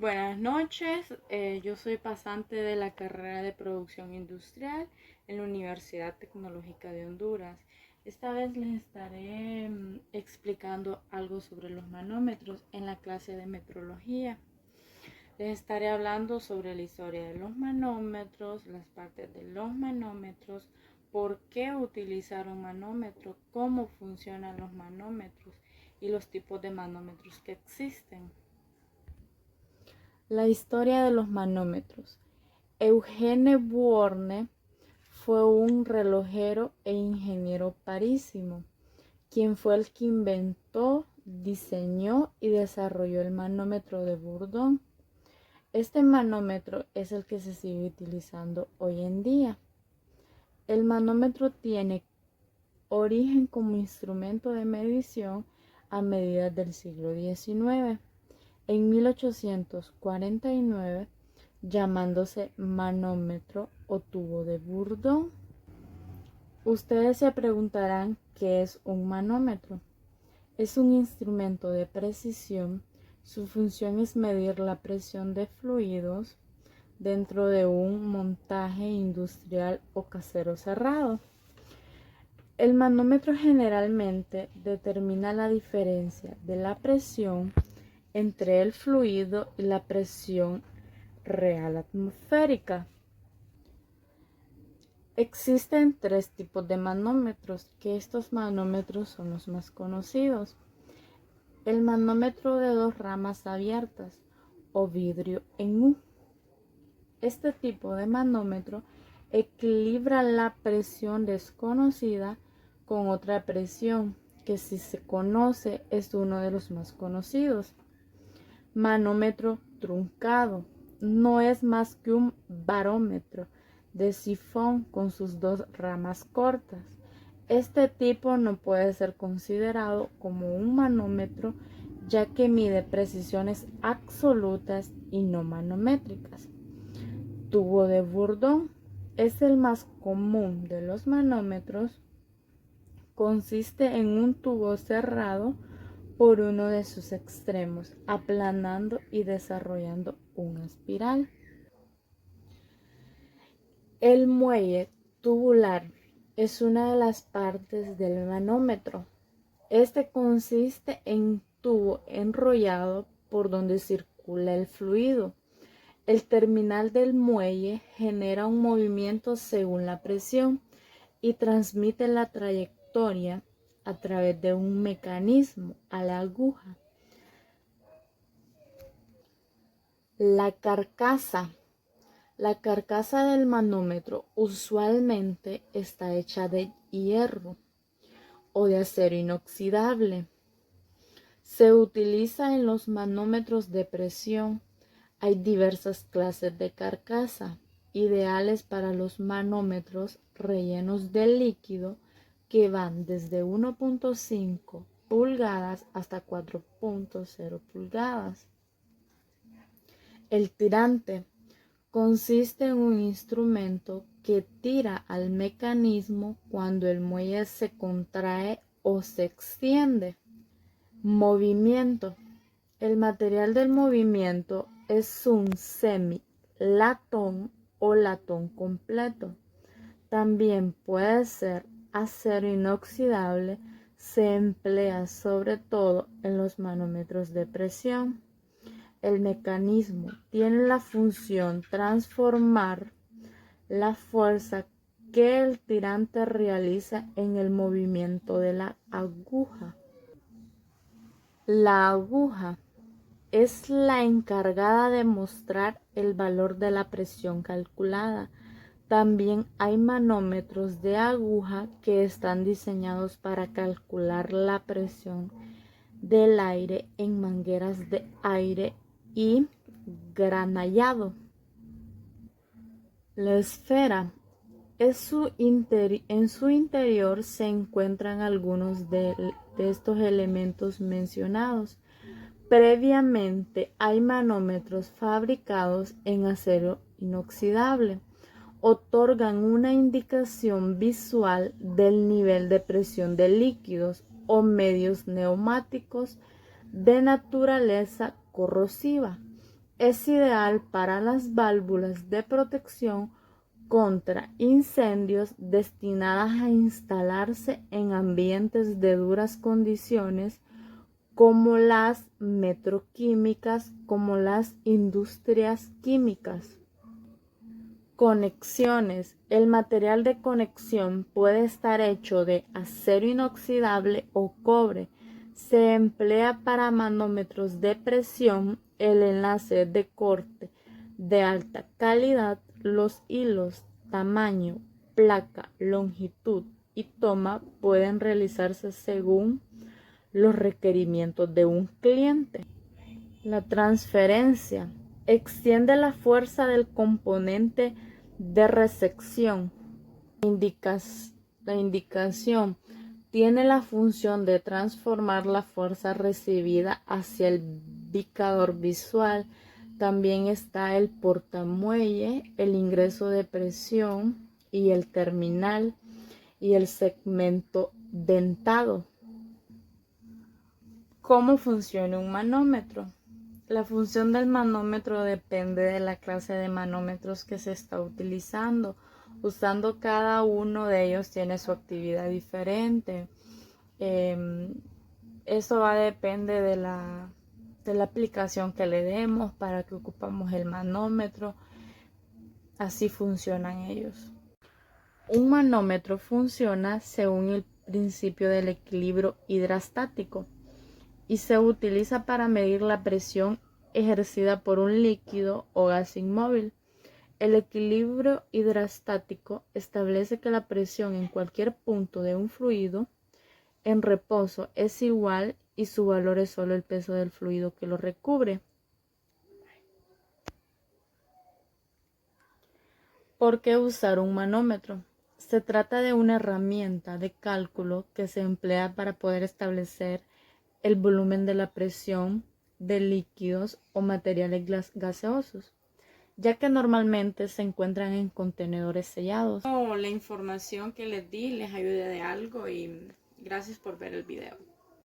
Buenas noches, yo soy pasante de la carrera de producción industrial en la Universidad Tecnológica de Honduras. Esta vez les estaré explicando algo sobre los manómetros en la clase de metrología. Les estaré hablando sobre la historia de los manómetros, las partes de los manómetros, por qué utilizar un manómetro, cómo funcionan los manómetros y los tipos de manómetros que existen. La historia de los manómetros. Eugene Bourne fue un relojero e ingeniero parisino, quien fue el que inventó, diseñó y desarrolló el manómetro de Bourdon. Este manómetro es el que se sigue utilizando hoy en día. El manómetro tiene origen como instrumento de medición a mediados del siglo XIX. En 1849, llamándose manómetro o tubo de Bourdon. Ustedes se preguntarán qué es un manómetro. Es un instrumento de precisión. Su función es medir la presión de fluidos dentro de un montaje industrial o casero cerrado. El manómetro generalmente determina la diferencia de la presión entre el fluido y la presión real atmosférica. Existen tres tipos de manómetros, que estos manómetros son los más conocidos. El manómetro de dos ramas abiertas o vidrio en U. Este tipo de manómetro equilibra la presión desconocida con otra presión que, si se conoce, es uno de los más conocidos. Manómetro truncado. No es más que un barómetro de sifón con sus dos ramas cortas. Este tipo no puede ser considerado como un manómetro, ya que mide precisiones absolutas y no manométricas. Tubo de Bourdon es el más común de los manómetros. Consiste en un tubo cerrado por uno de sus extremos, aplanando y desarrollando una espiral. El muelle tubular es una de las partes del manómetro. Este consiste en un tubo enrollado por donde circula el fluido. El terminal del muelle genera un movimiento según la presión y transmite la trayectoria a través de un mecanismo a la aguja. La carcasa. La carcasa del manómetro usualmente está hecha de hierro o de acero inoxidable. Se utiliza en los manómetros de presión. Hay diversas clases de carcasa, ideales para los manómetros rellenos de líquido, que van desde 1.5 pulgadas hasta 4.0 pulgadas. El tirante consiste en un instrumento que tira al mecanismo cuando el muelle se contrae o se extiende. Movimiento. El material del movimiento es un semi-latón o latón completo. También puede ser acero inoxidable. Se emplea sobre todo en los manómetros de presión. El mecanismo tiene la función transformar la fuerza que el tirante realiza en el movimiento de la aguja. La aguja es la encargada de mostrar el valor de la presión calculada. También hay manómetros de aguja que están diseñados para calcular la presión del aire en mangueras de aire y granallado. La esfera. En su interior se encuentran algunos de estos elementos mencionados. Previamente hay manómetros fabricados en acero inoxidable. Otorgan una indicación visual del nivel de presión de líquidos o medios neumáticos de naturaleza corrosiva. Es ideal para las válvulas de protección contra incendios destinadas a instalarse en ambientes de duras condiciones como las metroquímicas, como las industrias químicas. Conexiones. El material de conexión puede estar hecho de acero inoxidable o cobre. Se emplea para manómetros de presión. El enlace de corte de alta calidad, los hilos, tamaño, placa, longitud y toma pueden realizarse según los requerimientos de un cliente. La transferencia extiende la fuerza del componente de recepción. La indicación tiene la función de transformar la fuerza recibida hacia el indicador visual. También está el portamuelle, el ingreso de presión y el terminal y el segmento dentado. ¿Cómo funciona un manómetro? La función del manómetro depende de la clase de manómetros que se está utilizando. Usando cada uno de ellos tiene su actividad diferente. Eso va a depender de la aplicación que le demos, para que ocupamos el manómetro. Así funcionan ellos. Un manómetro funciona según el principio del equilibrio hidrostático y se utiliza para medir la presión ejercida por un líquido o gas inmóvil. El equilibrio hidrostático establece que la presión en cualquier punto de un fluido en reposo es igual y su valor es solo el peso del fluido que lo recubre. ¿Por qué usar un manómetro? Se trata de una herramienta de cálculo que se emplea para poder establecer el volumen de la presión de líquidos o materiales gaseosos, ya que normalmente se encuentran en contenedores sellados. La información que les di les ayude de algo y gracias por ver el video.